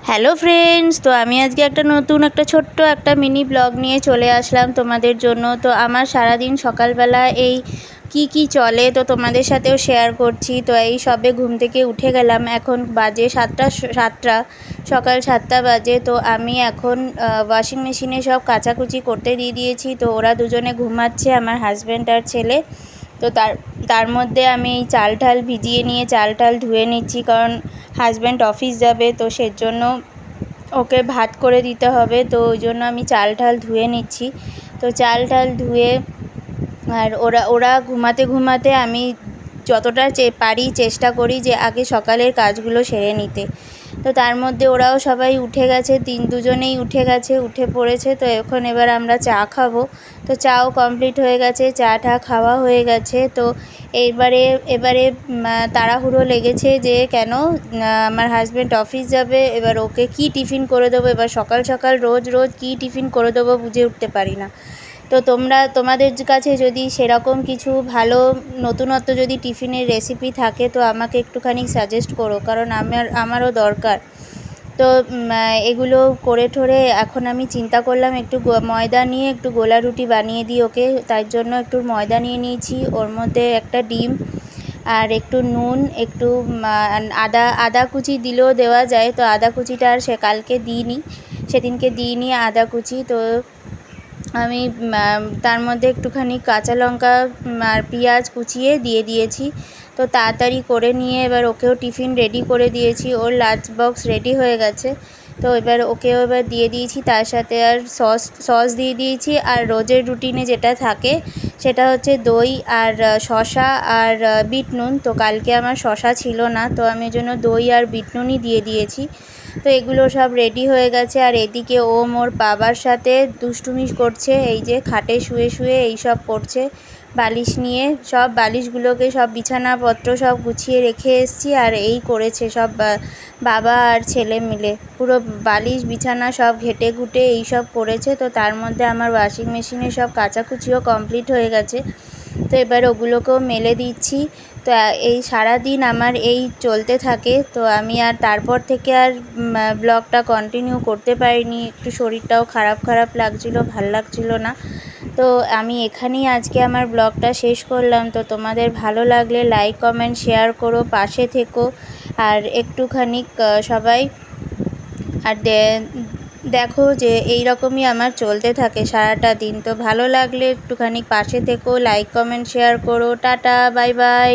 Hello friends, তো আমি আজকে একটা ছোট্ট একটা মিনি ব্লগ নিয়ে চলে আসলাম তোমাদের জন্য। তো আমার সারাদিন সকালবেলা এই কি চলে তো তোমাদের সাথেও শেয়ার করছি। তো এই সবে ঘুম থেকে উঠে গেলাম, এখন বাজে সাতটা, সকাল 7টা বাজে। তো আমি এখন ওয়াশিং মেশিনে সব কাচাকুচি করতে দিয়ে দিয়েছি। তো ওরা দুজনে ঘুমাচ্ছে, আমার হাজব্যান্ড আর ছেলে। তো তার মধ্যে আমি এই চাল ঠাল ভিজিয়ে নিয়ে চাল টাল ধুয়ে নিচ্ছি, কারণ হাজব্যান্ড অফিস যাবে, তো সেজন্য ওকে ভাত করে দিতে হবে। তো ওই জন্য আমি চাল ঠাল ধুয়ে নিচ্ছি। তো চাল টাল ধুয়ে আর ওরা ঘুমাতে ঘুমাতে আমি যতটা পারি চেষ্টা করি যে আগে সকালের কাজগুলো সেরে নিতে। তো তার মধ্যে ওরাও সবাই উঠে গেছে, দুজনেই উঠে গেছে, উঠে পড়েছে। তো এবার আমরা চা খাবো। তো চাও কমপ্লিট হয়ে গেছে, চা টা খাওয়া হয়ে গেছে। তো এবারে তাড়াহুড়ো লেগেছে যে কেন আমার হাজব্যান্ড অফিস যাবে, এবার ওকে কী টিফিন করে দেবো। এবার সকাল সকাল রোজ কী টিফিন করে দেবো বুঝে উঠতে পারি না। তো তোমাদের কাছে যদি সেরকম কিছু ভালো নতুনত্ব যদি টিফিনের রেসিপি থাকে তো আমাকে একটুখানি সাজেস্ট করো, কারণ আমারও দরকার। তো এগুলো করে ঠোরে এখন আমি চিন্তা করলাম একটু ময়দা নিয়ে একটু গোলা রুটি বানিয়ে দিই ওকে। তার জন্য একটু ময়দা নিয়ে নিয়েছি, ওর মধ্যে একটা ডিম আর একটু নুন, একটু আদা কুচি দিলেও দেওয়া যায়। তো আদা কুচিটা আর সেদিনকে দিইনি আদা কুচি। তো আমি তার মধ্যে একটুখানি কাঁচা লঙ্কা আর পেঁয়াজ কুচিয়ে দিয়ে দিয়েছি। তো তাড়াতাড়ি করে নিয়ে এবার ওকেও টিফিন রেডি করে দিয়েছি, ওর লাঞ্চ বক্স রেডি হয়ে গেছে। তো ওকেও দিয়ে দিয়েছি, তার সাথে আর সস দিয়ে দিয়েছি। আর রোজের রুটিনে যেটা থাকে সেটা হচ্ছে দই আর শসা আর বিট নুন। তো কালকে আমার শসা ছিল না, তো আমি ওই জন্য দই আর বিট নুনই দিয়ে দিয়েছি। তো এগুলো সব রেডি হয়ে গেছে। আর এদিকে ও মোর বাবার সাথে দুষ্টুমি করছে, এই যে খাটে শুয়ে শুয়ে এই সব করছে। বালিশ নিয়ে সব বালিশগুলোকে সব বিছানাপত্র সব গুছিয়ে রেখে এসেছি, আর এই করেছে সব বাবা আর ছেলে মিলে পুরো বালিশ বিছানা সব ঘেটে ঘুটে এই সব করেছে। তো তার মধ্যে আমার ওয়াশিং মেশিনে সব কাচাকুচিও কমপ্লিট হয়ে গেছে। তো এবার ওগুলোকেও মেলে দিচ্ছি। তো এই সারাদিন আমার এই চলতে থাকে। তো আমি আর তারপর থেকে আর ব্লগটা কন্টিনিউ করতে পারিনি, একটু শরীরটাও খারাপ লাগছিলো, ভাল লাগছিলো না। তো আমি এখানেই আজকে আমার ব্লগটা শেষ করলাম। তো তোমাদের ভালো লাগলে লাইক কমেন্ট শেয়ার করো, পাশে থেকো। আর একটুখানি সবাই আর দেখো যে এই রকমই আমার চলতে থাকে সারাটা দিন। তো ভালো লাগলে একটুখানি পাশে থেকো, লাইক কমেন্ট শেয়ার করো। Tata, bye bye.